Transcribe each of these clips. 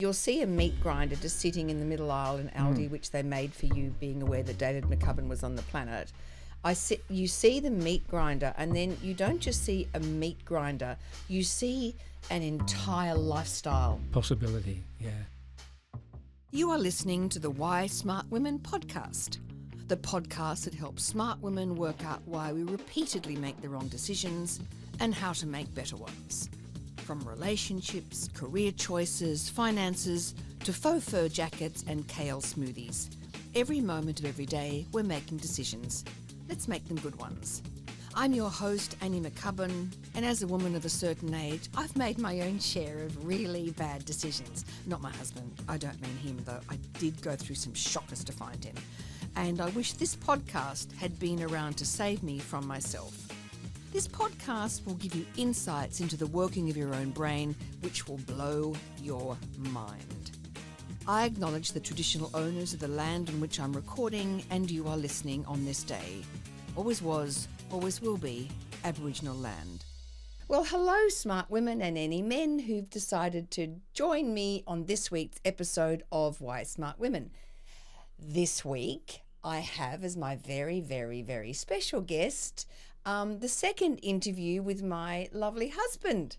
You'll see a meat grinder just sitting in the middle aisle in Aldi, which they made for you, being aware that David McCubbin was on the planet. You see the meat grinder, and then you don't just see a meat grinder, you see an entire lifestyle. Possibility, yeah. You are listening to the Why Smart Women podcast, the podcast that helps smart women work out why we repeatedly make the wrong decisions and how to make better ones. From relationships, career choices, finances, to faux fur jackets and kale smoothies. Every moment of every day, we're making decisions. Let's make them good ones. I'm your host, Annie McCubbin, and as a woman of a certain age, I've made my own share of really bad decisions. Not my husband. I don't mean him, though. I did go through some shockers to find him. And I wish this podcast had been around to save me from myself. This podcast will give you insights into the working of your own brain, which will blow your mind. I acknowledge the traditional owners of the land on which I'm recording, and you are listening on this day. Always was, always will be, Aboriginal land. Well, hello, smart women and any men who've decided to join me on this week's episode of Why Smart Women. This week, I have as my very, very, very special guest the second interview with my lovely husband,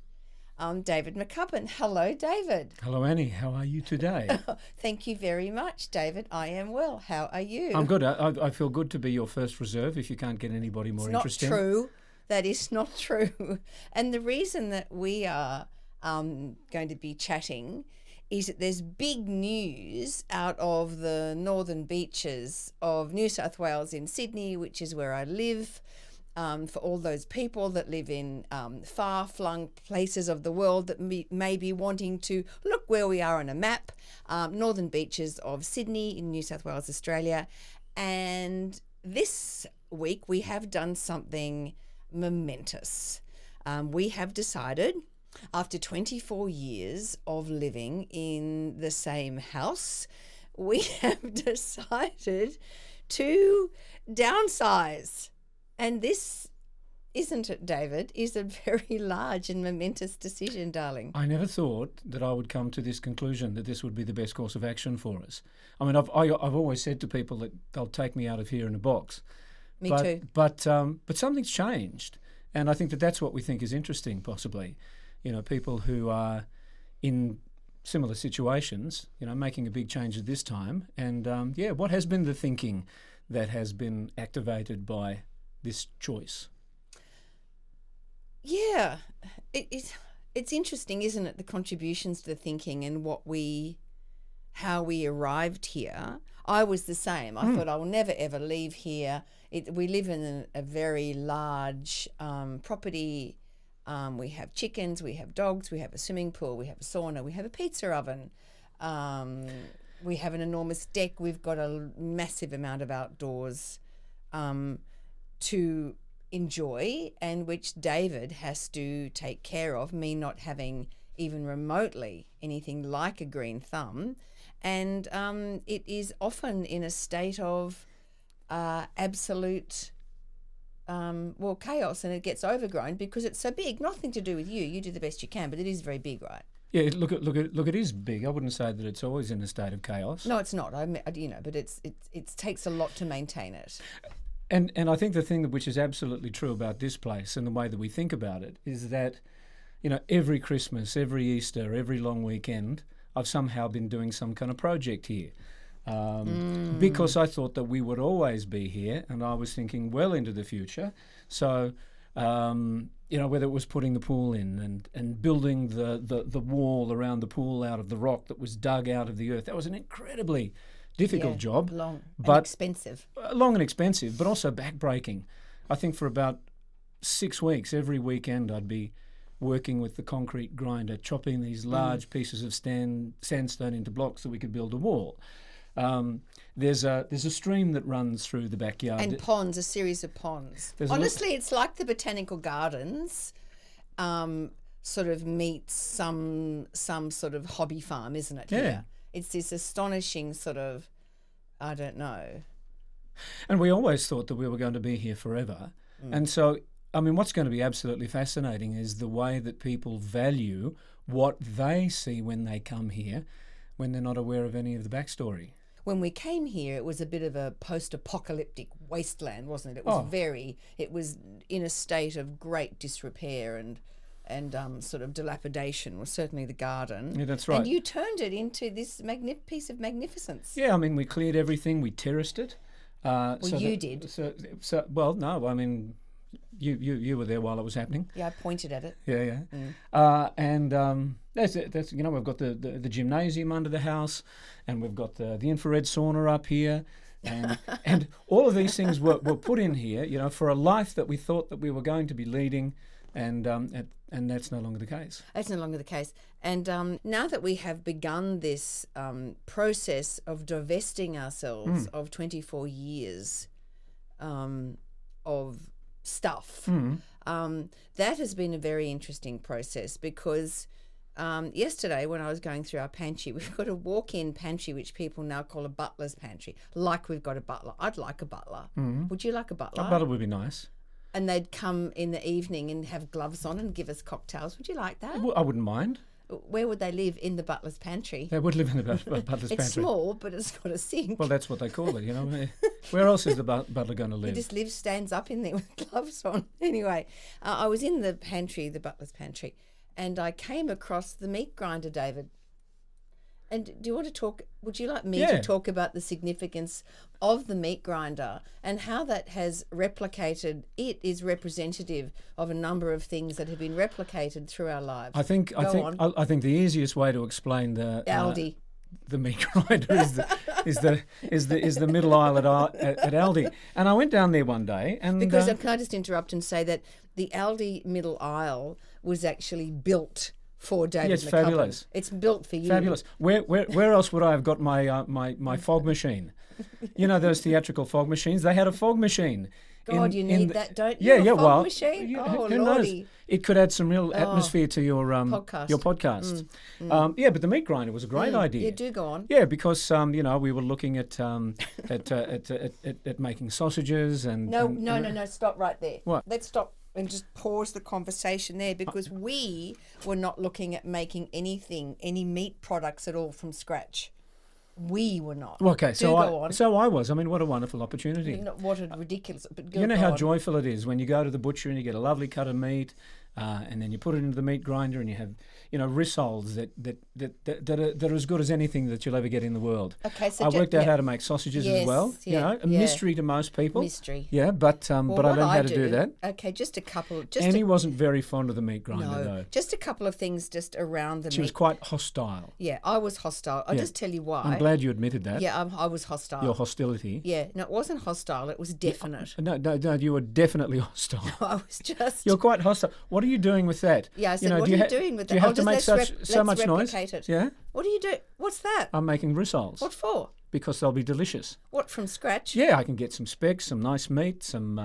David McCubbin. Hello, David. Hello, Annie. How are you today? Thank you very much, David. I am well. How are you? I'm good. I feel good to be your first reserve if you can't get anybody more interesting. It's not true. That is not true. And the reason that we are going to be chatting is that there's big news out of the northern beaches of New South Wales in Sydney, which is where I live. For all those people that live in far-flung places of the world that may be wanting to look where we are on a map, northern beaches of Sydney in New South Wales, Australia. And this week we have done something momentous. We have decided, after 24 years of living in the same house, we have decided to downsize. And this, isn't it, David, is a very large and momentous decision, darling. I never thought that I would come to this conclusion, that this would be the best course of action for us. I mean, I've always said to people that they'll take me out of here in a box. Me too. But something's changed. And I think that that's what we think is interesting, possibly. You know, people who are in similar situations, you know, making a big change at this time. And, what has been the thinking that has been activated by this choice? Yeah, it's interesting, isn't it, the contributions to the thinking and how we arrived here. I was the same. I thought I will never ever leave here. We live in a very large property. We have chickens, we have dogs, we have a swimming pool, we have a sauna, we have a pizza oven. We have an enormous deck. We've got a massive amount of outdoors to enjoy, and which David has to take care of, me not having even remotely anything like a green thumb. And it is often in a state of absolute chaos, and it gets overgrown because it's so big. Nothing to do with you. You do the best you can, but it is very big, right? Yeah, look, it is big. I wouldn't say that it's always in a state of chaos. No, it's not. But it takes a lot to maintain it. And I think the thing which is absolutely true about this place and the way that we think about it is that, you know, every Christmas, every Easter, every long weekend, I've somehow been doing some kind of project here. Because I thought that we would always be here, and I was thinking well into the future. So, whether it was putting the pool in and building the wall around the pool out of the rock that was dug out of the earth, that was an incredibly difficult job. Long and expensive. Long and expensive, but also backbreaking. I think for about 6 weeks, every weekend I'd be working with the concrete grinder, chopping these large pieces of sandstone into blocks so we could build a wall. There's a stream that runs through the backyard. And ponds, a series of ponds. Honestly, it's like the botanical gardens sort of meets some sort of hobby farm, isn't it? Yeah. Here? It's this astonishing sort of, I don't know. And we always thought that we were going to be here forever. And so I mean, what's going to be absolutely fascinating is the way that people value what they see when they come here when they're not aware of any of the backstory. When we came here, it was a bit of a post-apocalyptic wasteland, wasn't it? It was it was in a state of great disrepair and sort of dilapidation was certainly the garden. Yeah, that's right. And you turned it into this piece of magnificence. Yeah, I mean, we cleared everything, we terraced it. You did. Well, no, I mean, you were there while it was happening. Yeah, I pointed at it. Yeah. That's we've got the gymnasium under the house, and we've got the infrared sauna up here, and all of these things were put in here, for a life that we thought that we were going to be leading, and that's no longer the case. That's no longer the case. And now that we have begun this process of divesting ourselves of 24 years of stuff, that has been a very interesting process because yesterday when I was going through our pantry, we've got a walk-in pantry which people now call a butler's pantry, like we've got a butler. I'd like a butler. Would you like a butler? A butler would be nice. And they'd come in the evening and have gloves on and give us cocktails. Would you like that? I wouldn't mind. Where would they live? In the butler's pantry? They would live in the butler's pantry. It's small, but it's got a sink. Well, that's what they call it, Where else is the butler going to live? He just stands up in there with gloves on. Anyway, I was in the pantry, the butler's pantry, and I came across the meat grinder, David. And would you like me to talk about the significance of the meat grinder and how that has replicated? It is representative of a number of things that have been replicated through our lives. I think the easiest way to explain the Aldi. The meat grinder is the middle aisle at Aldi. And I went down there one day and because can I just interrupt and say that the Aldi middle aisle was actually built for David Yes, McCubbin. fabulous. It's built for you. Fabulous. Where else would I have got my fog machine? Those theatrical fog machines? They had a fog machine. God, you need that, don't you? Yeah, a fog machine? Who Lordy. knows? It could add some real atmosphere to your podcast. Your podcast. But the meat grinder was a great idea. Yeah, do go on. Yeah, because we were looking at making sausages and No, stop right there. What? Let's stop and just pause the conversation there because we were not looking at making any meat products at all from scratch. We were not. Okay, so I was. I mean, what a wonderful opportunity. What a ridiculous. But you know how joyful it is when you go to the butcher and you get a lovely cut of meat, and then you put it into the meat grinder and you have, rissoles that are as good as anything that you'll ever get in the world. Okay, so I worked out how to make sausages as well. Mystery to most people. Mystery. Yeah, but I learned how to do that. Okay, just a couple. Annie wasn't very fond of the meat grinder though. Just a couple of things just around the meat. She was quite hostile. Yeah, I was hostile. I'll just tell you why. I'm glad you admitted that. Yeah, I was hostile. Your hostility. Yeah, no, it wasn't hostile. It was definite. No, you were definitely hostile. No, I was just. You're quite hostile. What are you doing with that? Yeah, I said, what are you doing with that? Do you have to make so much noise? It. Yeah. What do you do? What's that? I'm making rissoles. What for? Because they'll be delicious. What, from scratch? Yeah, I can get some specs, some nice meat, some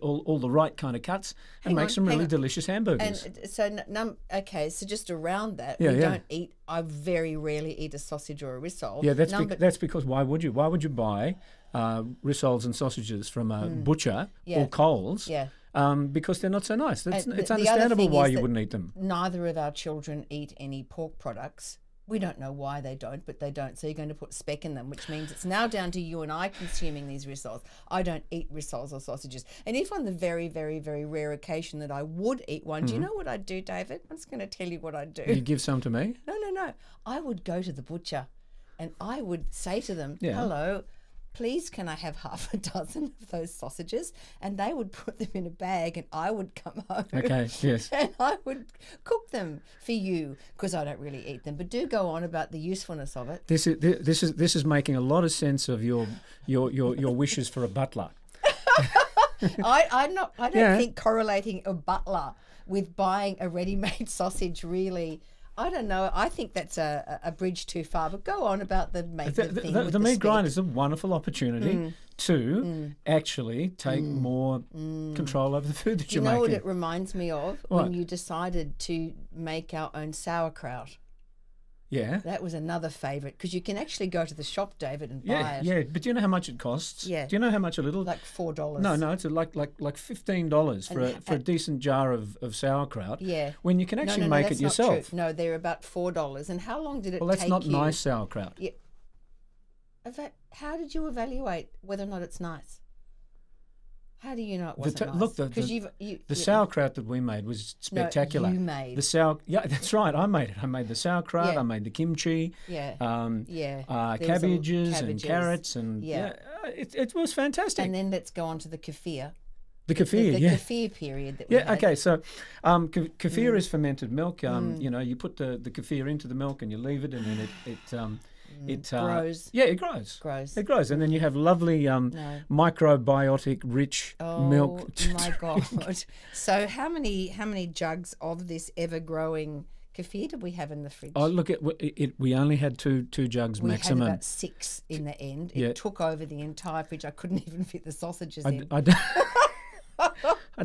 all the right kind of cuts, and make some really delicious hamburgers. And so just around that, we don't eat. I very rarely eat a sausage or a rissole. Yeah, that's because why would you? Why would you buy rissoles and sausages from a butcher or Coles? Yeah. Because they're not so nice. It's understandable why you wouldn't eat them. Neither of our children eat any pork products. We don't know why they don't, but they don't. So you're going to put speck in them, which means it's now down to you and I consuming these rissoles. I don't eat rissoles or sausages. And if on the very, very, very rare occasion that I would eat one, do you know what I'd do, David? I'm just going to tell you what I'd do. You give some to me? No. I would go to the butcher and I would say to them, hello, please can I have half a dozen of those sausages? And they would put them in a bag and I would come home. Okay, yes. And I would cook them for you because I don't really eat them. But do go on about the usefulness of it. This is making a lot of sense of your wishes for a butler. I don't think correlating a butler with buying a ready-made sausage really. I don't know. I think that's a bridge too far. But go on about the thing. The meat grinder is a wonderful opportunity to actually take more control over the food that you're making. You know what it reminds me of? When you decided to make our own sauerkraut. Yeah. That was another favourite because you can actually go to the shop, David, and buy Yeah, it. yeah. But do you know how much it costs? Yeah. Do you know how much a little? Like $4. No. It's like $15 for a decent jar of sauerkraut. Yeah. When you can actually no, make that's it not yourself. true. No, they're about $4. And how long did it take you? Well, that's not nice sauerkraut. Yeah. How did you evaluate whether or not it's nice? How do you know it wasn't nice? Look, the sauerkraut that we made was spectacular. No, you made. Yeah, that's right. I made it. I made the sauerkraut. Yeah. I made the kimchi. Yeah. Cabbages and carrots and it was fantastic. And then let's go on to the kefir. The kefir, the kefir period that we had. Okay. So, kefir is fermented milk. You put the kefir into the milk and you leave it, and then it grows. Yeah, it grows. It grows, and then you have lovely microbiotic rich milk. Oh my God! So how many jugs of this ever growing kefir did we have in the fridge? Oh, look, we only had two jugs maximum. We had about 6 in the end. It took over the entire fridge. I couldn't even fit the sausages in.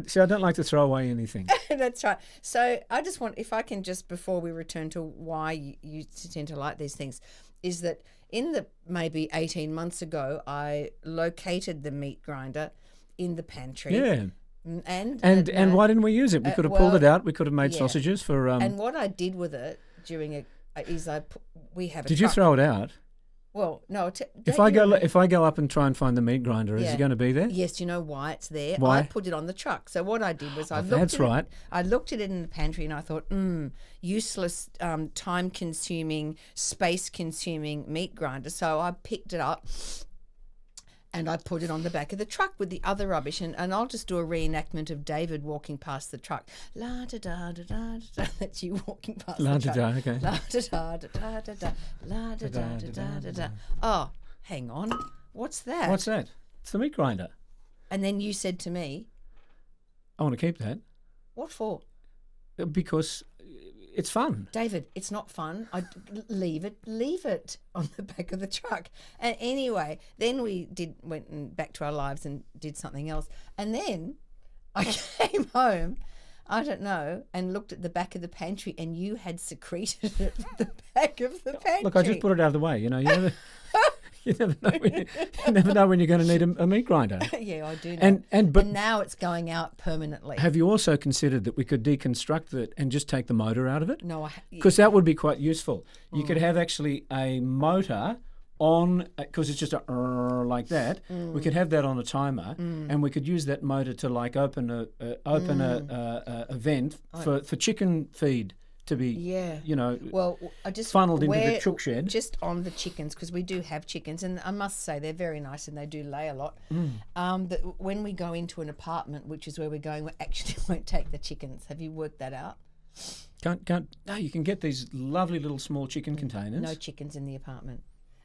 See, I don't like to throw away anything. That's right. So I just want, if I can just, before we return to why you tend to like these things, is that in the maybe 18 months ago, I located the meat grinder in the pantry. Yeah. And why didn't we use it? We could have pulled it out. We could have made sausages for. And what I did with it we have a Did truck. you throw it out? Well, no. If I go up and try and find the meat grinder, is it going to be there? Yes. Do you know why it's there? Why? I put it on the truck. So what I did was I looked at it in the pantry and I thought, useless, time-consuming, space-consuming meat grinder. So I picked it up and I put it on the back of the truck with the other rubbish. And I'll just do a reenactment of David walking past the truck. La da da da da da. That's you walking past the truck. La da da, okay. La da da da da da. La da da da da da. Oh, hang on. What's that? What's that? It's the meat grinder. And then you said to me, I want to keep that. What for? Because it's fun. David, it's not fun. Leave it on the back of the truck. And anyway, then we went back to our lives and did something else. And then I came home, I don't know, and looked at the back of the pantry and you had secreted it at the back of the pantry. Look, I just put it out of the way. You never know when you're going to need a meat grinder. Yeah, I do know. But now it's going out permanently. Have you also considered that we could deconstruct it and just take the motor out of it? No, because that would be quite useful. You could have actually a motor on, because it's just like that. We could have that on a timer, and we could use that motor to like open a vent for chicken feed to be, well, I just funneled into the chook shed. Just on the chickens, because we do have chickens, and I must say they're very nice and they do lay a lot. But when we go into an apartment, which is where we're going, we actually won't take the chickens. Have you worked that out? No, you can get these lovely little small chicken containers. No chickens in the apartment.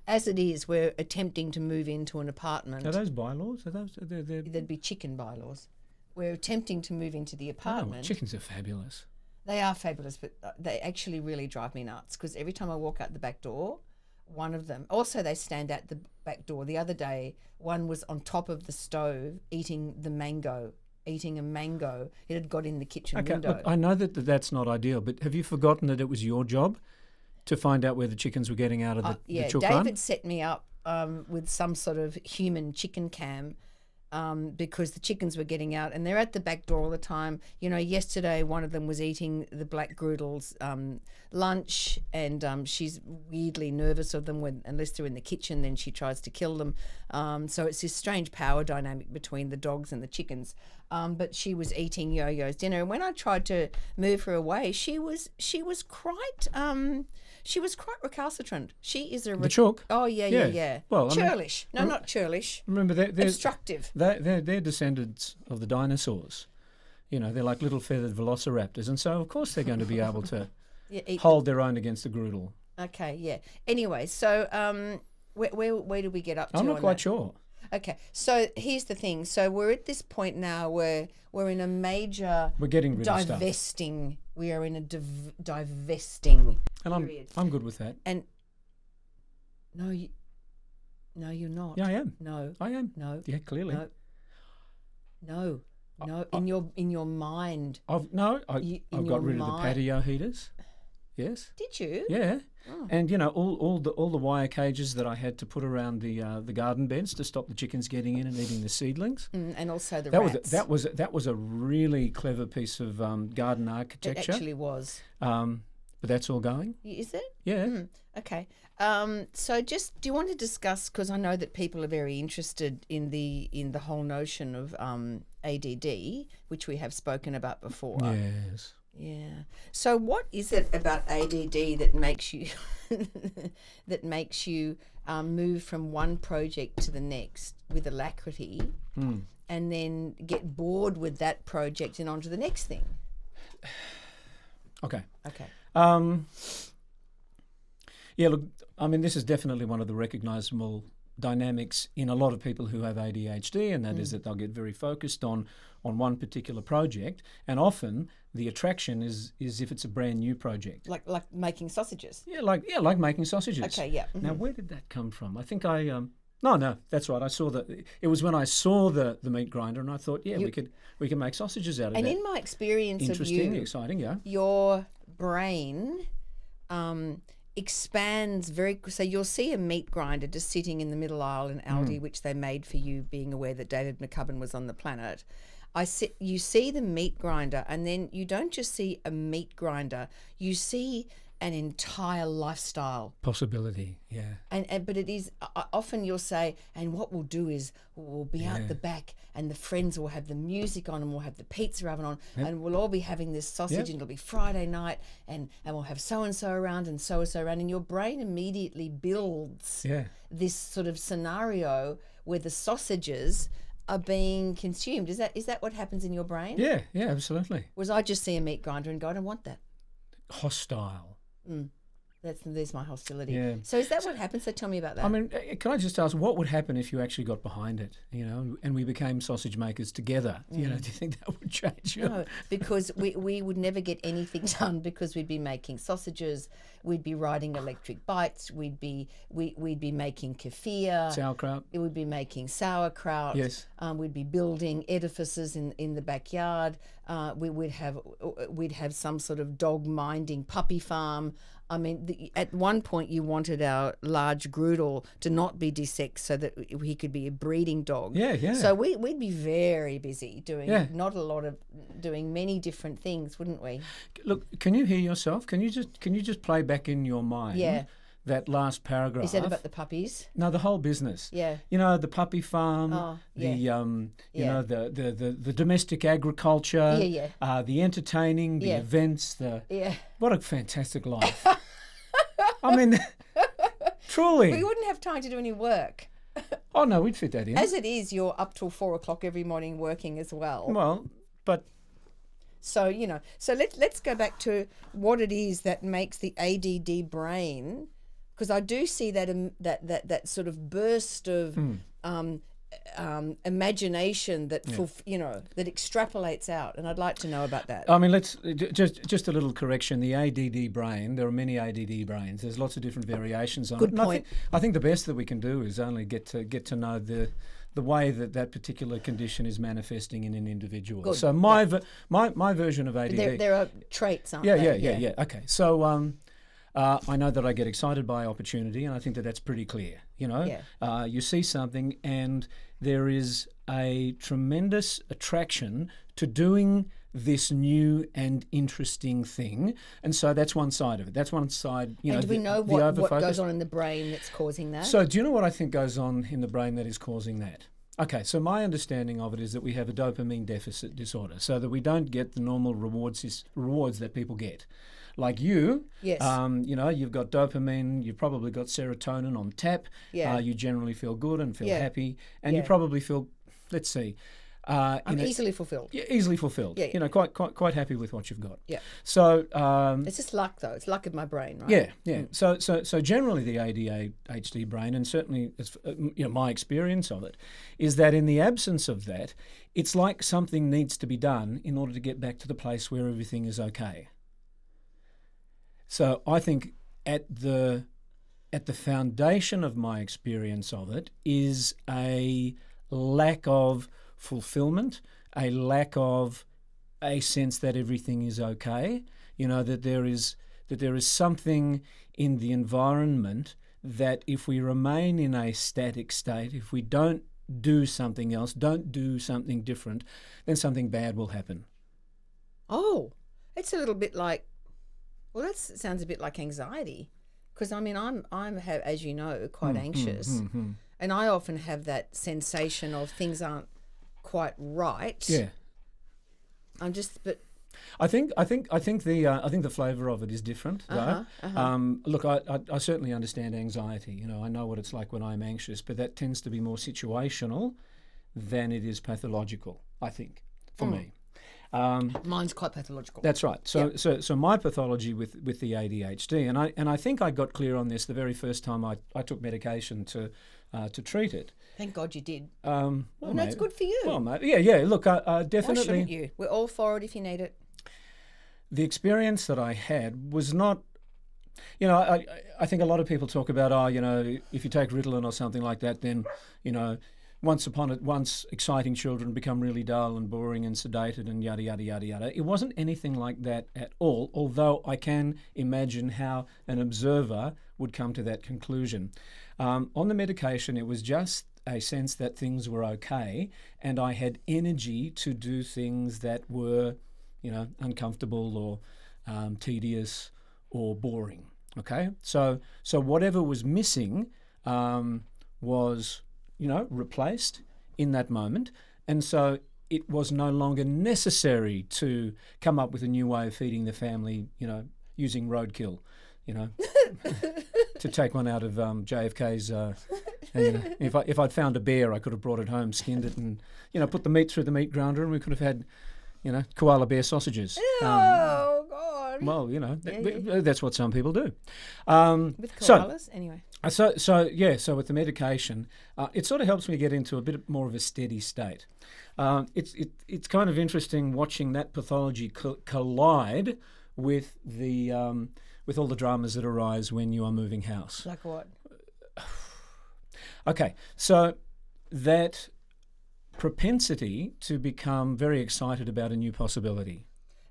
As it is, we're attempting to move into an apartment. Are those bylaws? There'd be chicken bylaws. We're attempting to move into the apartment. Chickens are fabulous. They are fabulous, but they actually really drive me nuts because every time I walk out the back door, one of them, also they stand at the back door. The other day, one was on top of the stove eating a mango. It had got in the kitchen window. Look, I know that's not ideal, but have you forgotten that it was your job to find out where the chickens were getting out of the chook run? David set me up with some sort of human chicken cam because the chickens were getting out and they're at the back door all the time. Yesterday one of them was eating the black groodle's lunch and she's weirdly nervous of them unless they're in the kitchen, then she tries to kill them. So it's this strange power dynamic between the dogs and the chickens. But she was eating Yo-Yo's dinner, and when I tried to move her away, she was quite recalcitrant. She is the chook. Oh yeah. Well, churlish. Not churlish. Remember, they're obstructive. They're descendants of the dinosaurs. They're like little feathered velociraptors, and so of course they're going to be able to hold their own against the groodle. Okay, yeah. Anyway, so where did we get up to? I'm not quite sure. Okay, so here's the thing. So we're at this point now where we're in a major we're getting rid of divesting. Stuff. We are in a divesting period. I'm good with that. And no, you're not. Yeah, I am. No, I am. No. Yeah, clearly. No. In your mind. I've got rid of the patio heaters Yes. Did you? Yeah. Oh. And all the wire cages that I had to put around the garden beds to stop the chickens getting in and eating the seedlings. And also the That rats. that was a really clever piece of garden It architecture. actually was. But that's all going. Is it? Yeah. Okay. So just, do you want to discuss, because I know that people are very interested in the whole notion of ADD, which we have spoken about before. Yes. Yeah. So what is it about ADD that makes you move from one project to the next with alacrity, and then get bored with that project and on to the next thing? Okay. Okay. Yeah, look, I mean, this is definitely one of the recognisable dynamics in a lot of people who have ADHD, and that is that they'll get very focused on one particular project, and often the attraction is if it's a brand new project. Like making sausages. Yeah, like making sausages. Okay, yeah. Now, where did that come from? I think no, that's right. I saw it was when I saw the meat grinder, and I thought, we can make sausages out of And that. in my experience of Interesting, you, exciting, yeah. your brain expands so you'll see a meat grinder just sitting in the middle aisle in Aldi, which they made for you, being aware that David McCubbin was on the planet. You see the meat grinder, and then you don't just see a meat grinder, you see an entire lifestyle Possibility, yeah. but it is often you'll say, and what we'll do is we'll be out the back, and the friends will have the music on, and we'll have the pizza oven on, and we'll all be having this sausage, and it'll be Friday night, and we'll have so and so around, and so around, and your brain immediately builds this sort of scenario where the sausages are being consumed. Is that what happens in your brain? Yeah, absolutely. Whereas I just see a meat grinder and go, I don't want that. Hostile. There's my hostility. Yeah. So is that what happens? So tell me about that. I mean, can I just ask, what would happen if you actually got behind it, and we became sausage makers together? Do you think that would change? No, because we would never get anything done, because we'd be making sausages, we'd be riding electric bikes, we'd be making kefir, Sauerkraut. it would be making sauerkraut. Yes. We'd be building edifices in the backyard. We'd have some sort of dog minding puppy farm. I mean, at one point you wanted our large Groodle to not be desexed so that he could be a breeding dog. Yeah. So we'd be very busy doing doing many different things, wouldn't we? Look, can you hear yourself? Can you just play back in your mind that last paragraph? Is that about the puppies? No, the whole business. Yeah. The puppy farm, the domestic agriculture, the entertaining, the events, what a fantastic life. I mean, truly. We wouldn't have time to do any work. Oh no, we'd fit that in. As it is, you're up till 4:00 every morning working as well. Well, but so let's go back to what it is that makes the ADD brain, because I do see that sort of burst of imagination that that extrapolates out, and I'd like to know about that. I mean, let's just a little correction. The ADD brain, there are many ADD brains. There's lots of different variations on it. Good point. I think the best that we can do is only get to know the way that particular condition is manifesting in an individual. Good. So my version of ADD. There are traits, aren't there? Yeah. Okay. So I know that I get excited by opportunity, and I think that that's pretty clear. You see something, and there is a tremendous attraction to doing this new and interesting thing, and so that's one side of it. That's one side. And do we know what goes on in the brain that's causing that? So do you know what I think goes on in the brain that is causing that? Okay, so my understanding of it is that we have a dopamine deficit disorder, so that we don't get the normal rewards that people get. Like you, yes. You've got dopamine, you've probably got serotonin on tap. Yeah. You generally feel good and feel happy, and you probably feel, let's see, I'm easily fulfilled. Yeah, easily fulfilled. Yeah. Quite happy with what you've got. Yeah. So it's just luck, though. It's luck of my brain, right? Yeah. So generally, the ADHD brain, and certainly my experience of it, is that in the absence of that, it's like something needs to be done in order to get back to the place where everything is okay. So I think at the foundation of my experience of it is a lack of fulfillment, a lack of a sense that everything is okay. That that there is something in the environment that if we remain in a static state, if we don't do something else, don't do something different, then something bad will happen. Oh, it's a little bit like, well, that sounds a bit like anxiety. Because, I mean, I'm as you know, quite anxious. And I often have that sensation of things aren't quite right. Yeah. But I think the flavour of it is different, though. Look, I certainly understand anxiety. You know, I know what it's like when I'm anxious, but that tends to be more situational than it is pathological, I think, for me. Mine's quite pathological. That's right. So my pathology with the ADHD, and I think I got clear on this the very first time I took medication to treat it. Thank God you did. Well, that's good for you. Well, mate, yeah. Look, I definitely. Why shouldn't you? We're all for it if you need it. The experience that I had was not. You know, I think a lot of people talk about, you know, if you take Ritalin or something like that, then, you know, once exciting children become really dull and boring and sedated and yada, yada, yada, yada. It wasn't anything like that at all, although I can imagine how an observer would come to that conclusion. On the medication, it was just a sense that things were okay and I had energy to do things that were, you know, uncomfortable or tedious or boring. Okay? So whatever was missing was, you know, replaced in that moment. And so it was no longer necessary to come up with a new way of feeding the family, you know, using roadkill, you know, to take one out of JFK's. You know, if I'd found a bear, I could have brought it home, skinned it, and, you know, put the meat through the meat grinder, and we could have had, you know, koala bear sausages. Oh, God. Well, you know, that's what some people do. With koalas, anyway. So with the medication, it sort of helps me get into a bit more of a steady state. It's kind of interesting watching that pathology collide with all the dramas that arise when you are moving house. Like what? Okay, so that propensity to become very excited about a new possibility.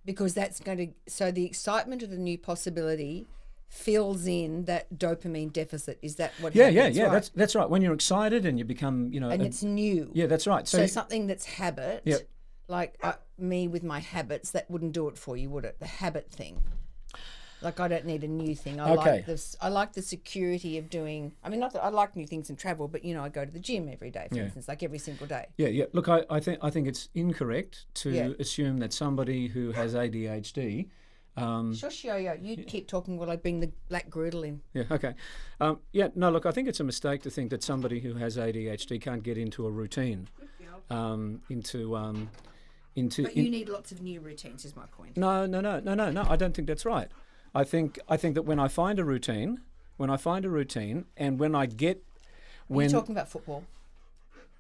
Because that's going to, so the excitement of the new possibility fills in that dopamine deficit. Is that what happens? Yeah. Right? That's right. When you're excited and you become, you know, and it's new. Yeah, that's right. So something that's habit. Yep. Like me with my habits, that wouldn't do it for you, would it? The habit thing. Like, I don't need a new thing. I like this. I like the security of doing. I mean, not that I like new things and travel, but, you know, I go to the gym every day, for instance, like every single day. Yeah. Look, I think it's incorrect to assume that somebody who has ADHD. Shush, Yo-Yo. You keep talking while I bring the black griddle in. Yeah. Okay. No. Look, I think it's a mistake to think that somebody who has ADHD can't get into a routine. But you need lots of new routines, is my point. No. I don't think that's right. I think that when I find a routine, and when I get, Are you talking about football?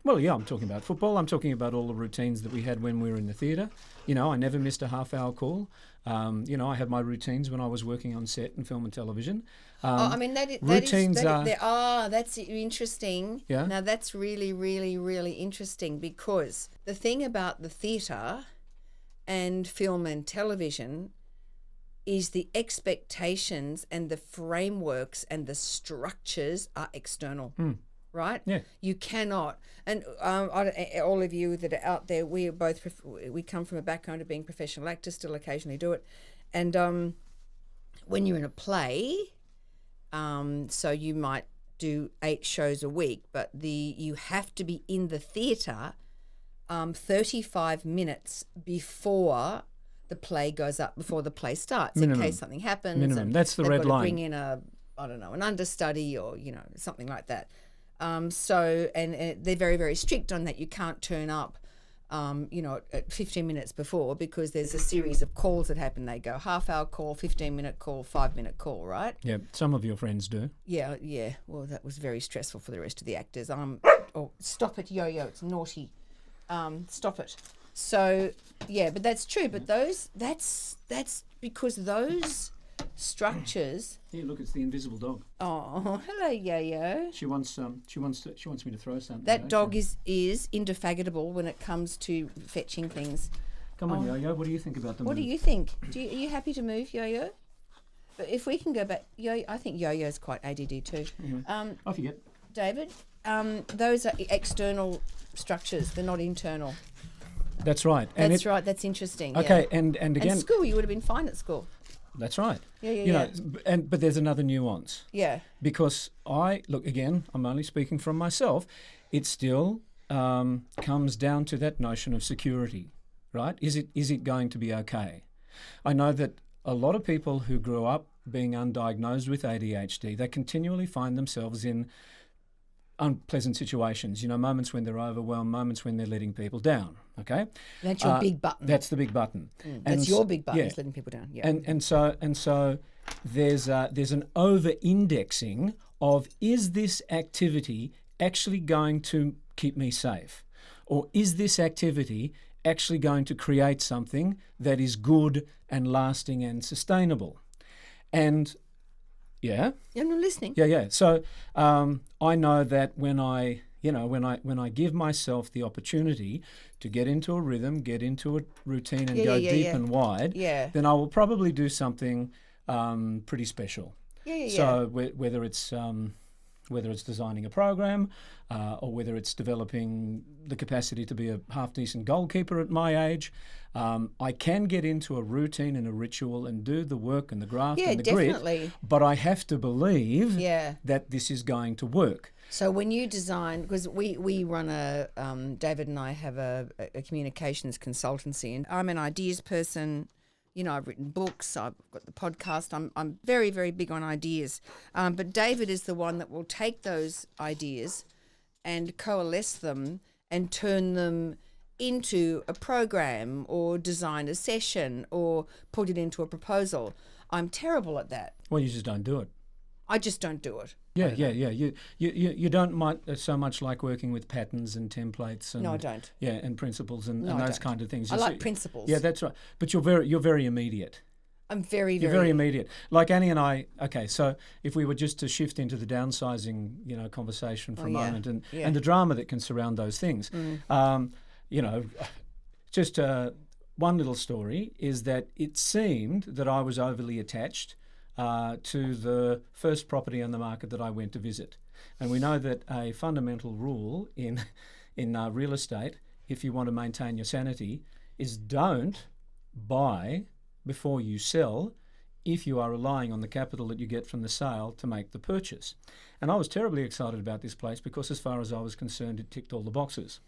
Well, yeah, I'm talking about football. I'm talking about all the routines that we had when we were in the theatre. You know, I never missed a half-hour call. You know, I had my routines when I was working on set in film and television. I mean, that's interesting. Yeah. Now, that's really, really, really interesting, because the thing about the theatre and film and television is the expectations and the frameworks and the structures are external. Right? Yeah. You cannot, and all of you that are out there, we come from a background of being professional actors, still occasionally do it, and when you're in a play, so you might do 8 shows a week, but you have to be in the theatre 35 minutes before the play goes up, before the play starts, in case something happens. Minimum. That's the red line. They've got to bring in an understudy or, you know, something like that. So they're very, very strict on that. You can't turn up, you know, at 15 minutes before, because there's a series of calls that happen. They go half-hour call, 15-minute call, 5-minute call, right? Yeah, some of your friends do. Yeah. Well, that was very stressful for the rest of the actors. Oh, stop it, Yo-Yo. It's naughty. Stop it. So, yeah, but that's true. But that's because those structures. Here, look, it's the invisible dog. Oh, hello, Yo-Yo. She wants me to throw something. That dog is indefatigable when it comes to fetching things. Come on, Yo-Yo. What do you think about the move? What do you think? Are you happy to move, Yo-Yo? But if we can go back, I think Yo-Yo's quite ADD too. I forget. David, those are external structures. They're not internal. That's right. That's right. That's interesting. Okay, yeah. and again, And school, you would have been fine at school. that's right. Yeah. But there's another nuance. Yeah. Because I'm only speaking from myself. It still comes down to that notion of security, right? Is it going to be okay? I know that a lot of people who grew up being undiagnosed with ADHD, they continually find themselves in unpleasant situations, moments when they're overwhelmed, moments when they're letting people down, okay? That's your big button. That's the big button. That's your big button, is letting people down. Yeah. And so there's an over-indexing of, is this activity actually going to keep me safe? Or is this activity actually going to create something that is good and lasting and sustainable? And yeah, I'm not listening. Yeah. So I know that when I give myself the opportunity to get into a rhythm, get into a routine, and go deep and wide, then I will probably do something pretty special. So whether it's designing a program, or whether it's developing the capacity to be a half-decent goalkeeper at my age, I can get into a routine and a ritual and do the work and the graft and the grit, but I have to believe that this is going to work. So when you design, because we run David and I have a communications consultancy, and I'm an ideas person. I've written books, I've got the podcast. I'm very, very big on ideas. But David is the one that will take those ideas and coalesce them and turn them into a program or design a session or put it into a proposal. I'm terrible at that. Well, you just don't do it. I just don't do it. Yeah. You don't so much like working with patterns and templates. And, no, I don't. Yeah, and principles and those kind of things. I like principles. Yeah, that's right. But you're very immediate. I'm very You're very immediate. Like Annie and I. Okay, so if we were just to shift into the downsizing, conversation for a moment, and the drama that can surround those things, just one little story is that it seemed that I was overly attached to the first property on the market that I went to visit. And we know that a fundamental rule in real estate, if you want to maintain your sanity, is don't buy before you sell if you are relying on the capital that you get from the sale to make the purchase. And I was terribly excited about this place because as far as I was concerned, it ticked all the boxes.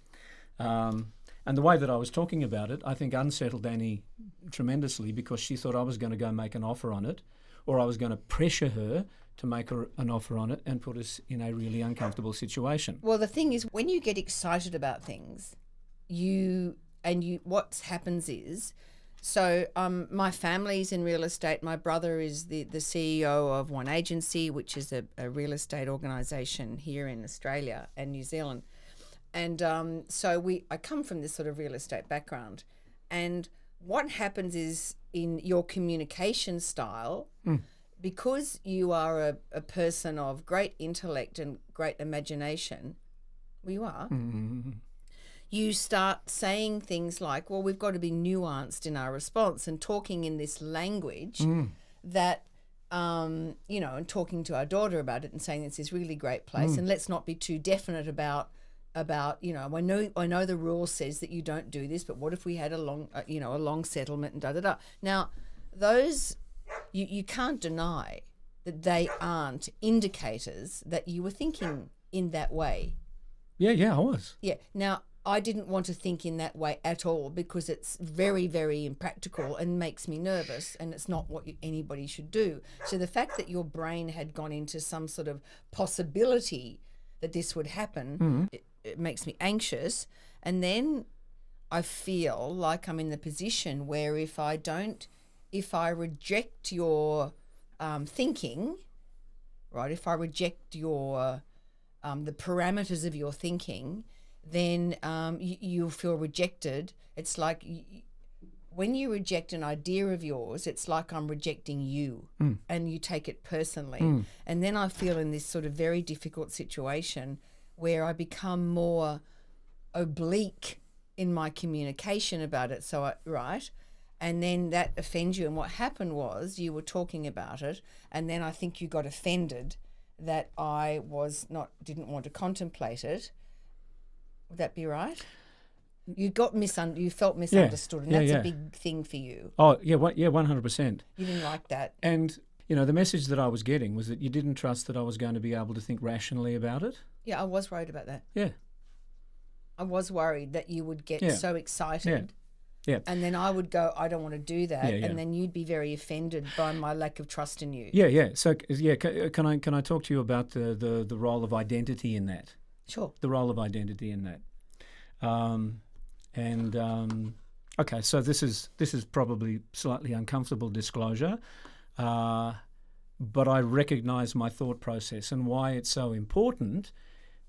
And the way that I was talking about it, I think unsettled Annie tremendously because she thought I was going to go make an offer on it, or I was going to pressure her to make an offer on it and put us in a really uncomfortable situation. Well, the thing is, when you get excited about things, what happens is, so my family's in real estate. My brother is the CEO of one agency, which is a real estate organisation here in Australia and New Zealand. And so I come from this sort of real estate background. And what happens is in your communication style, because you are a person of great intellect and great imagination, well, you are, you start saying things like, well, we've got to be nuanced in our response and talking in this language that, and talking to our daughter about it and saying it's this really great place and let's not be too definite about, I know the rule says that you don't do this, but what if we had a long settlement and da-da-da. Now, those, you can't deny that they aren't indicators that you were thinking in that way. Yeah, I was. Yeah. Now, I didn't want to think in that way at all because it's very, very impractical and makes me nervous, and it's not what anybody should do. So the fact that your brain had gone into some sort of possibility that this would happen, it makes me anxious. And then I feel like I'm in the position where if I reject your thinking, right, if I reject your the parameters of your thinking, then you'll feel rejected. It's like when you reject an idea of yours, it's like I'm rejecting you and you take it personally. And then I feel in this sort of very difficult situation where I become more oblique in my communication about it. So, right? and then that offends you. And what happened was you were talking about it, and then I think you got offended that I didn't want to contemplate it. Would that be right? You got you felt misunderstood, and that's a big thing for you. Oh, yeah, 100%. You didn't like that. And, the message that I was getting was that you didn't trust that I was going to be able to think rationally about it. Yeah, I was worried about that. Yeah. I was worried that you would get so excited. Yeah. And then I would go, I don't want to do that. Yeah. And then you'd be very offended by my lack of trust in you. Yeah. So, can I talk to you about the role of identity in that? Sure. The role of identity in that. Okay, so this is probably slightly uncomfortable disclosure, but I recognise my thought process and why it's so important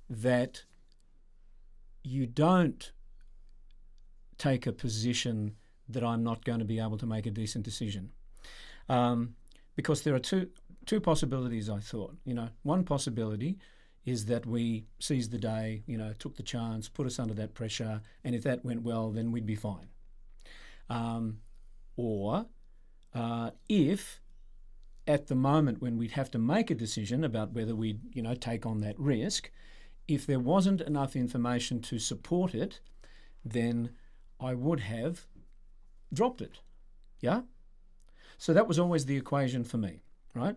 that you don't take a position that I'm not going to be able to make a decent decision, because there are two possibilities. I thought, one possibility is that we seized the day, took the chance, put us under that pressure, and if that went well, then we'd be fine. Or if at the moment when we'd have to make a decision about whether we'd, take on that risk, if there wasn't enough information to support it, then I would have dropped it. Yeah? So that was always the equation for me, right?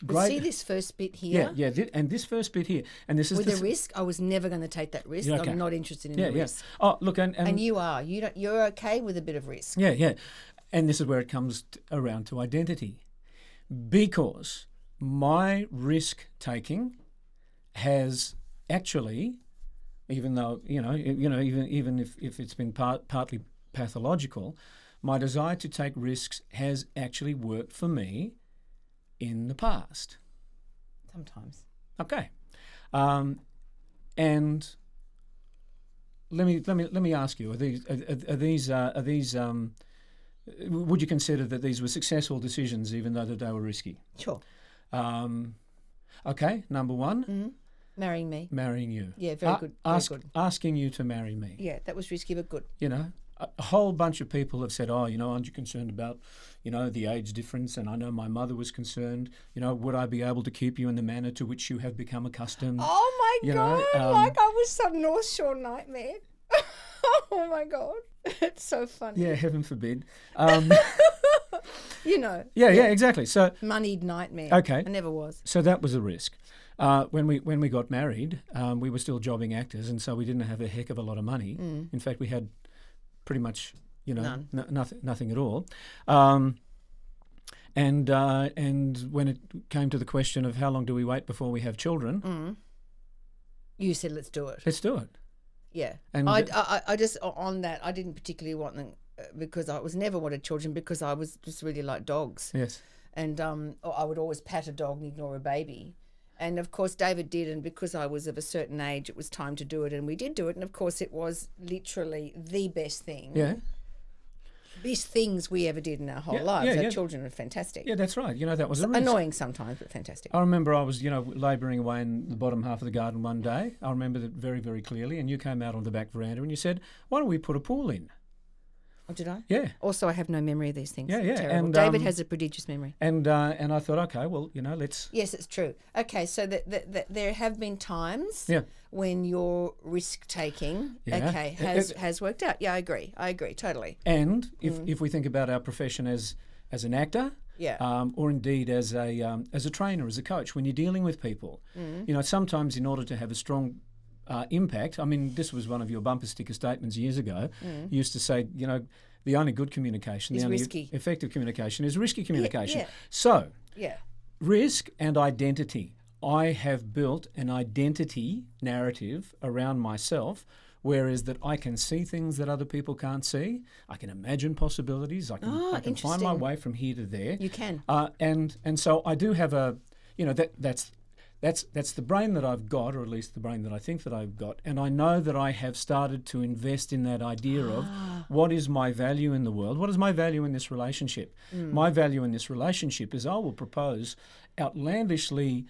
Great. See this first bit here? Yeah, and this first bit here. And this is with the risk, I was never going to take that risk. Okay. I'm not interested in the risk. Oh, look, and you are. You're okay with a bit of risk. Yeah. And this is where it comes around to identity. Because my risk taking has actually, even though, even if it's been partly pathological, my desire to take risks has actually worked for me in the past. Sometimes. Okay. And let me ask you: are these would you consider that these were successful decisions, even though that they were risky? Sure. Okay. Number one. Mm-hmm. Marrying me. Marrying you. Yeah, very good. Asking you to marry me. Yeah, that was risky, but good. A whole bunch of people have said, aren't you concerned about, the age difference? And I know my mother was concerned, would I be able to keep you in the manner to which you have become accustomed? Oh my God, like I was some North Shore nightmare. Oh my God, it's so funny. Yeah, heaven forbid. Yeah, exactly. So moneyed nightmare. Okay. I never was. So that was a risk. When we got married, we were still jobbing actors, and so we didn't have a heck of a lot of money. In fact, we had pretty much, None. Nothing at all. And when it came to the question of how long do we wait before we have children, you said, "Let's do it." Let's do it. Yeah, and I just on that I didn't particularly want them because I was never wanted children because I was just really like dogs. Yes, and I would always pat a dog and ignore a baby. And, of course, David did, and because I was of a certain age, it was time to do it, and we did do it. And, of course, it was literally the best thing. Yeah. Best things we ever did in our whole lives. Our children are fantastic. Yeah, that's right. That was a risk. Annoying sometimes, but fantastic. I remember I was, labouring away in the bottom half of the garden one day. I remember that very, very clearly, and you came out on the back veranda and you said, why don't we put a pool in? Oh, did I? Yeah. Also, I have no memory of these things. Yeah. Terrible. And David has a prodigious memory. And I thought, okay, well, let's. Yes, it's true. Okay, so that there have been times when your risk taking, has worked out. Yeah, I agree, totally. And if we think about our profession as an actor, or indeed as a trainer, as a coach, when you're dealing with people, sometimes in order to have a strong impact. I mean, this was one of your bumper sticker statements years ago. You used to say, the only good communication, the only effective communication is risky communication. Yeah. So, risk and identity. I have built an identity narrative around myself, whereas that I can see things that other people can't see. I can imagine possibilities. I can find my way from here to there. You can. And so I do have a, That's the brain that I've got, or at least the brain that I think that I've got. And I know that I have started to invest in that idea of what is my value in the world? What is my value in this relationship? My value in this relationship is I will propose outlandishly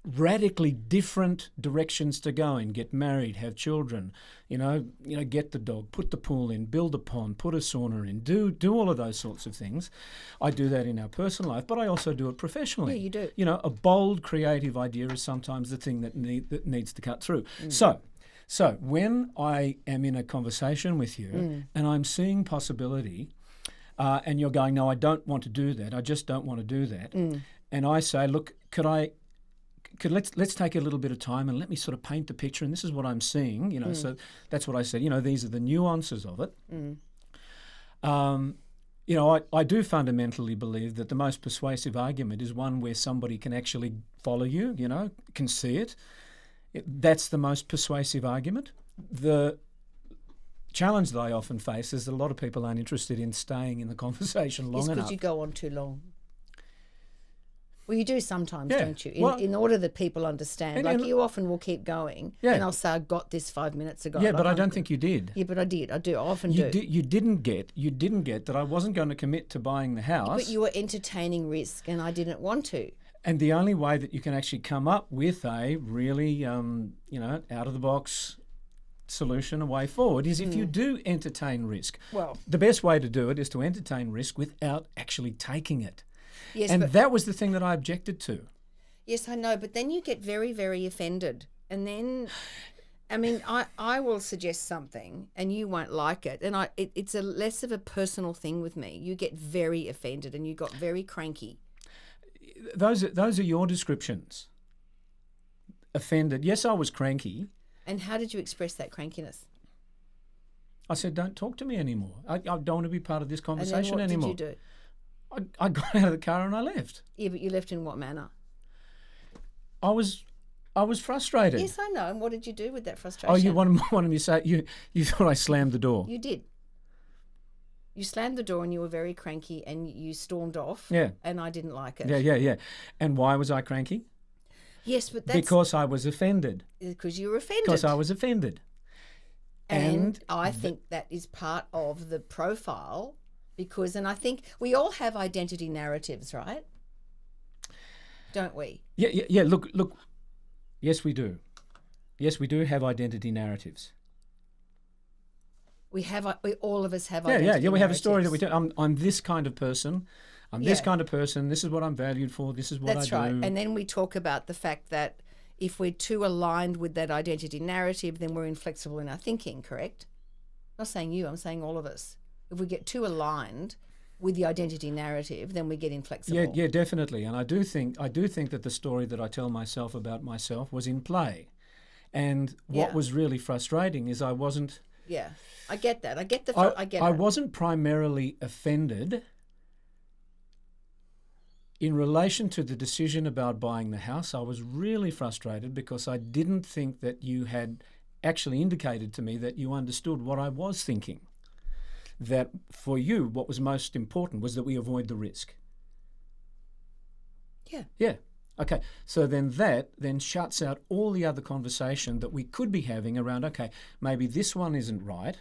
radically different directions to go in. Get married, have children, get the dog, put the pool in, build a pond, put a sauna in, do all of those sorts of things. I do that in our personal life, but I also do it professionally. Yeah, you do. A bold, creative idea is sometimes the thing that needs to cut through. So when I am in a conversation with you and I'm seeing possibility, and you're going, no, I don't want to do that. I just don't want to do that. And I say, look, let's take a little bit of time and let me sort of paint the picture. And this is what I'm seeing, So that's what I said. These are the nuances of it. I do fundamentally believe that the most persuasive argument is one where somebody can actually follow you, can see it. That's the most persuasive argument. The challenge that I often face is that a lot of people aren't interested in staying in the conversation long enough. Because you go on too long. Well, you do sometimes, Yeah. don't you? Well, In order that people understand. and- You often will keep going. Yeah. And I'll say, I got this 5 minutes ago. Yeah, but I don't think you did. Yeah, but I did. I do. I often You do. you didn't get that I wasn't going to commit to buying the house. But you were entertaining risk and I didn't want to. And the only way that you can actually come up with a really, out of the box solution, a way forward, is if you do entertain risk. Well, The best way to do it is to entertain risk without actually taking it. yes, And but that was the thing that I objected to. yes, I know. But then you get very, very offended. And then, I will suggest something and you won't like it. And it's a less of a personal thing with me. You get very offended and you got very cranky. Those are your descriptions. Offended. Yes, I was cranky. And how did you express that crankiness? I said, don't talk to me anymore. I don't want to be part of this And conversation then what anymore. did you do? I got out of the car and I left. Yeah, but you left in what manner? I was frustrated. Yes, I know. And what did you do with that frustration? Oh, you wanted me to say you thought I slammed the door. You did. You slammed the door and you were very cranky and you stormed off. Yeah. And I didn't like it. Yeah. And why was I cranky? Yes, but that's Because I was offended. because you were offended. Because I was offended. And I think that is part of the profile and I think we all have identity narratives, right? Don't we? Yeah. Look. Yes, we do. Yes, we do have identity narratives. We all of us have Yeah. identity We have a story that we narratives. do. I'm this kind of person. I'm this kind of person. This is what I'm valued for. This is what That's I do. right. And then we talk about the fact that if we're too aligned with that identity narrative, then we're inflexible in our thinking, correct? I'm not saying you, I'm saying all of us. If we get too aligned with the identity narrative, then we get inflexible. Yeah, definitely. And I do think that the story that I tell myself about myself was in play. And what was really frustrating is I wasn't... Yeah, I get that. I get it. I wasn't primarily offended in relation to the decision about buying the house. I was really frustrated because I didn't think that you had actually indicated to me that you understood what I was thinking. That for you, what was most important was that we avoid the risk. Yeah. Yeah. Okay. So then that shuts out all the other conversation that we could be having around, okay, maybe this one isn't right,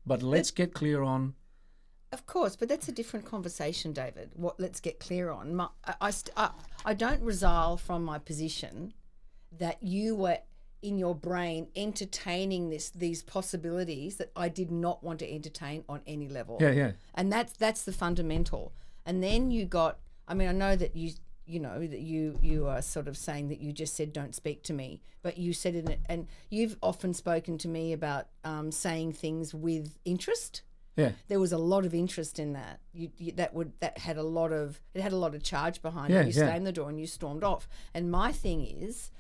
but let's get clear on... Of course, but that's a different conversation, David. Let's get clear on. I don't resile from my position that you were in your brain entertaining these possibilities that I did not want to entertain on any level. Yeah. And that's the fundamental. And then you got, I know that you are sort of saying that you just said don't speak to me, but you said it, and you've often spoken to me about saying things with interest. Yeah. There was a lot of interest in that. That had a lot of charge behind it. You slammed the door and you stormed off. And my thing is,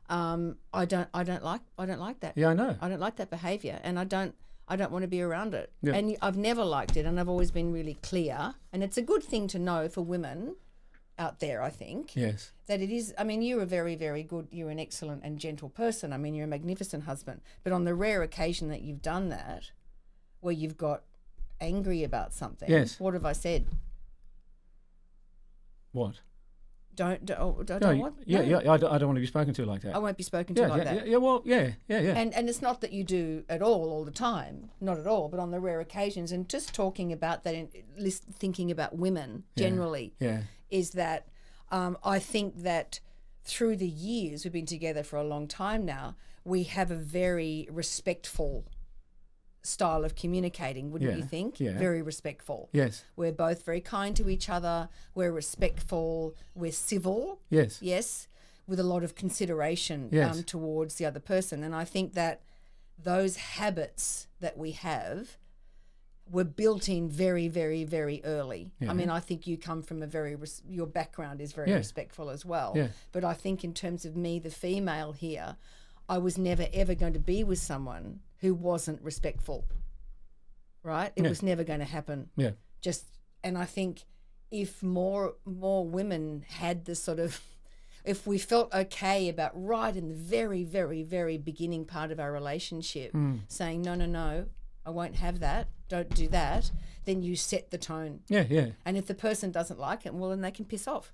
I don't like that. Yeah, I know. I don't like that behaviour, and I don't want to be around it. Yeah. And I've never liked it, and I've always been really clear. And it's a good thing to know for women out there, I think. Yes. That it is. You're a very, very good. You're an excellent and gentle person. You're a magnificent husband. But on the rare occasion that you've done that, where you've got angry about something. Yes. What have I said? What? Don't what? Yeah. No. I don't want to be spoken to like that. I won't be spoken to like that. Yeah. Well, yeah. And it's not that you do at all the time, not at all, but on the rare occasions. And just talking about that, thinking about women generally, Yeah. is that I think that through the years, we've been together for a long time now, we have a very respectful style of communicating, wouldn't you think? Yeah. Very respectful. Yes. We're both very kind to each other. We're respectful. We're civil. Yes. Yes, with a lot of consideration Yes. towards the other person. And I think that those habits that we have were built in very, very, very early. Yeah. I mean, I think you come from a very, your background is very Yeah. respectful as well. Yeah. But I think in terms of me, the female here, I was never, ever going to be with someone who wasn't respectful, right? It Yeah. was never going to happen. Yeah. And I think if more women had the sort of, if we felt okay about right in the very, very, very beginning part of our relationship, saying, no, I won't have that, don't do that, then you set the tone. Yeah. Yeah. And if the person doesn't like it, well, then they can piss off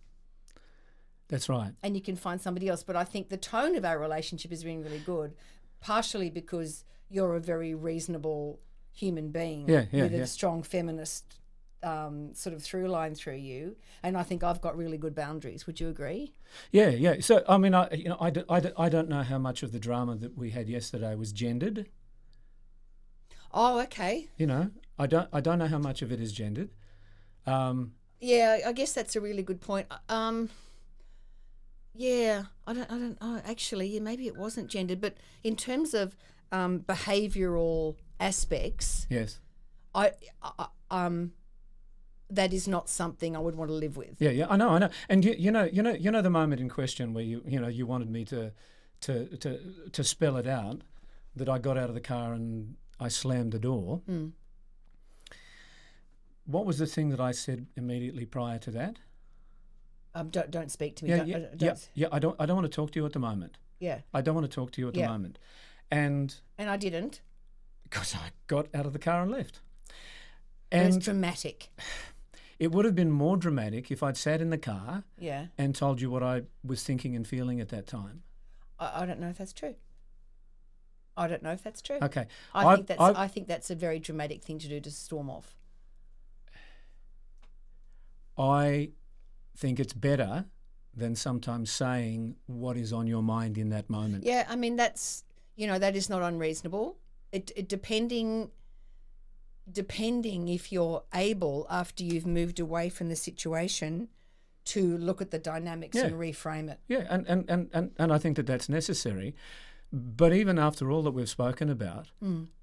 That's right. and you can find somebody else. But I think the tone of our relationship has been really good, partially because you're a very reasonable human being with a strong feminist sort of through line through you, and I think I've got really good boundaries. Would you agree? Yeah, yeah. So I mean, I don't know how much of the drama that we had yesterday was gendered. Oh, okay. You know, I don't know how much of it is gendered. Yeah, I guess that's a really good point. Yeah, I don't know. Actually, yeah, maybe it wasn't gendered, but in terms of behavioural aspects, Yes. I that is not something I would want to live with. Yeah, yeah. I know. And you know the moment in question where you wanted me to spell it out, that I got out of the car and I slammed the door. Mm. What was the thing that I said immediately prior to that? Don't speak to me. Yeah. I don't want to talk to you at the moment. Yeah. I don't want to talk to you at the moment. And I didn't. because I got out of the car and left. It was And dramatic. it would have been more dramatic if I'd sat in the car Yeah. and told you what I was thinking and feeling at that time. I don't know if that's true. I don't know if that's true. Okay. I think that's a very dramatic thing to do, to storm off. I think it's better than sometimes saying what is on your mind in that moment. Yeah, I mean that is not unreasonable. It depending if you're able, after you've moved away from the situation, to look at the dynamics and reframe it. Yeah, and I think that that's necessary. But even after all that we've spoken about,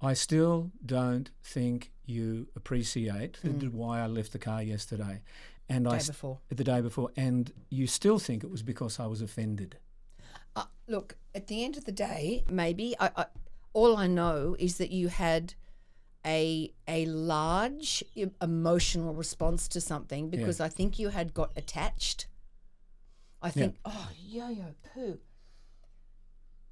I still don't think you appreciate why I left the car yesterday. And the day before, and you still think it was because I was offended. Look, at the end of the day, maybe all I know is that you had a large emotional response to something, because I think you had got attached. I think, oh, yo-yo poo.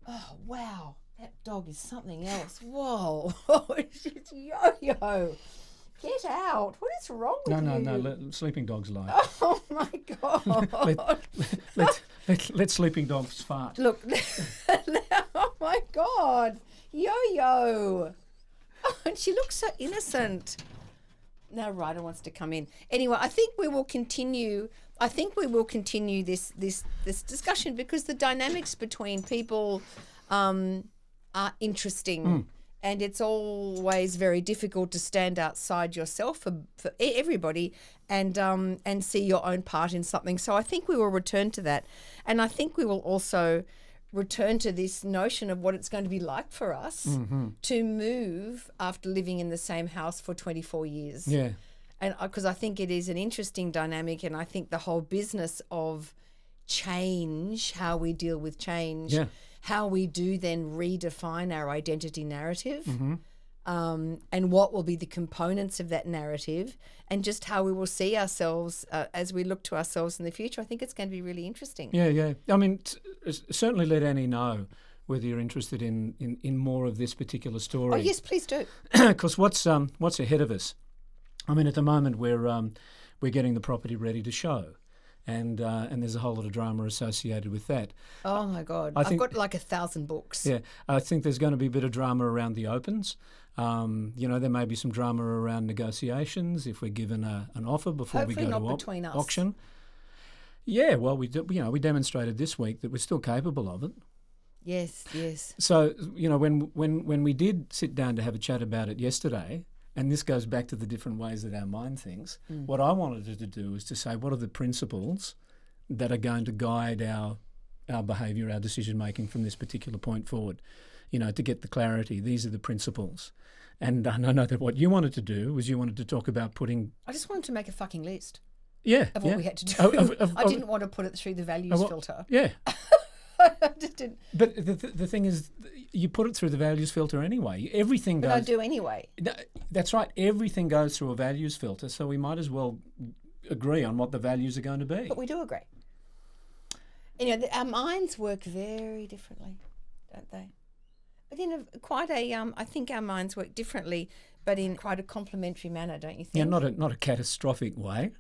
Oh, wow, that dog is something else. Whoa, it's yo-yo. Get out. What is wrong with you? No, sleeping dogs lie. Oh, my God. Let sleeping dogs fart. Look, oh, my God. Yo-yo. Oh, and she looks so innocent. Now Ryder wants to come in. Anyway, I think we will continue this discussion, because the dynamics between people are interesting. And it's always very difficult to stand outside yourself for everybody and see your own part in something. So I think we will return to that. And I think we will also return to this notion of what it's going to be like for us to move after living in the same house for 24 years. Yeah. And because I think it is an interesting dynamic, and I think the whole business of change, how we deal with change, how we do then redefine our identity narrative, and what will be the components of that narrative, and just how we will see ourselves as we look to ourselves in the future. I think it's going to be really interesting. Yeah. I mean, certainly let Annie know whether you're interested in more of this particular story. Oh, yes, please do. Because what's ahead of us? I mean, at the moment we're getting the property ready to show. And there's a whole lot of drama associated with that. Oh, my God. I've got like 1,000 books. Yeah, I think there's going to be a bit of drama around the opens. There may be some drama around negotiations if we're given an offer before Hopefully we go not to between us. auction. Yeah, well, we demonstrated this week that we're still capable of it. Yes, yes. So, when we did sit down to have a chat about it yesterday, and this goes back to the different ways that our mind thinks, what I wanted to do is to say, what are the principles that are going to guide our behaviour, our decision-making from this particular point forward? To get the clarity, these are the principles. And I know that what you wanted to do was you wanted to talk about putting... I just wanted to make a fucking list. Yeah. Of what we had to do. I didn't want to put it through the values filter. Yeah. I just didn't. But the thing is, you put it through the values filter anyway. Everything goes... But I do anyway. That's right. Everything goes through a values filter, so we might as well agree on what the values are going to be. But we do agree. Our minds work very differently, don't they? But in I think our minds work differently, but in quite a complementary manner, don't you think? Yeah, not a catastrophic way.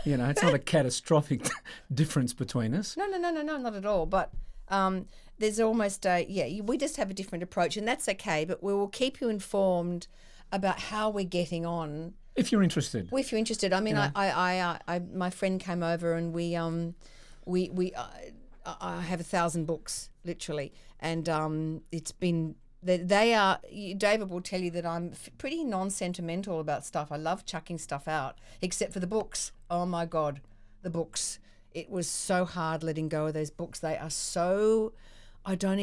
It's not a catastrophic difference between us. No, not at all. But there's almost we just have a different approach, and that's okay. But we will keep you informed about how we're getting on. If you're interested. If you're interested. I mean, I my friend came over and I have 1,000 books, literally. And it's been... David will tell you that I'm pretty non-sentimental about stuff. I love chucking stuff out, except for the books. Oh my God, the books. It was so hard letting go of those books. They are so... I don't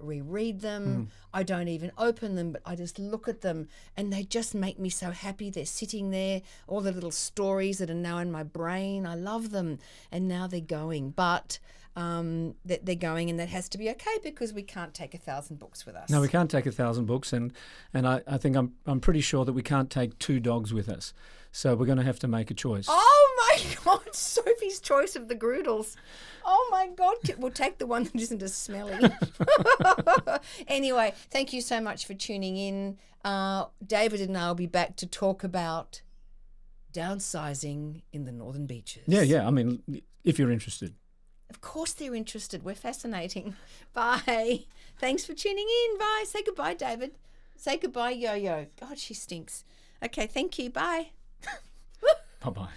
reread them. I don't even open them, but I just look at them and they just make me so happy. They're sitting there, all the little stories that are now in my brain. I love them. And now they're going. But they're going, and that has to be okay because we can't take 1,000 books with us. No, we can't take 1,000 books, and I think I'm pretty sure that we can't take 2 dogs with us. So we're going to have to make a choice. Oh my God, Sophie's choice of the Groodles. Oh my God, we'll take the one that isn't as smelly. Anyway, thank you so much for tuning in. David and I will be back to talk about downsizing in the Northern Beaches. Yeah. I mean, if you're interested. Of course they're interested. We're fascinating. Bye. Thanks for tuning in. Bye. Say goodbye, David. Say goodbye, Yo-Yo. God, she stinks. Okay, thank you. Bye. Bye-bye.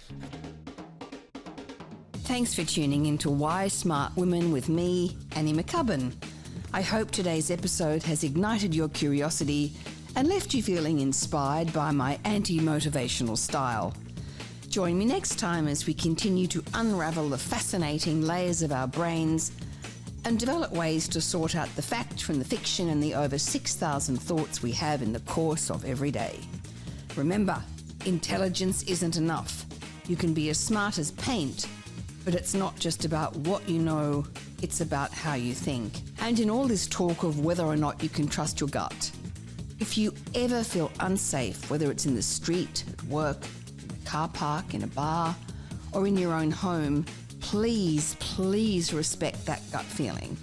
Thanks for tuning into Why Smart Women with me, Annie McCubbin. I hope today's episode has ignited your curiosity and left you feeling inspired by my anti-motivational style. Join me next time as we continue to unravel the fascinating layers of our brains and develop ways to sort out the fact from the fiction and the over 6,000 thoughts we have in the course of every day. Remember, intelligence isn't enough. You can be as smart as paint, but it's not just about what you know, it's about how you think. And in all this talk of whether or not you can trust your gut, if you ever feel unsafe, whether it's in the street, at work, car park, in a bar, or in your own home, please respect that gut feeling.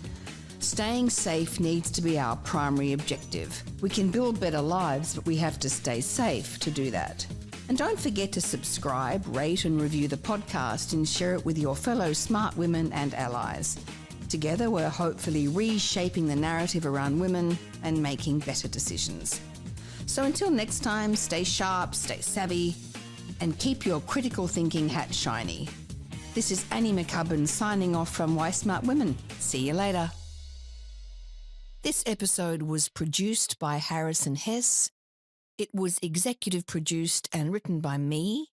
Staying safe needs to be our primary objective. We can build better lives, but we have to stay safe to do that. And don't forget to subscribe, rate and review the podcast and share it with your fellow smart women and allies. Together we're hopefully reshaping the narrative around women and making better decisions. So until next time, stay sharp, stay savvy, and keep your critical thinking hat shiny. This is Annie McCubbin signing off from Why Smart Women. See you later. This episode was produced by Harrison Hess. It was executive produced and written by me,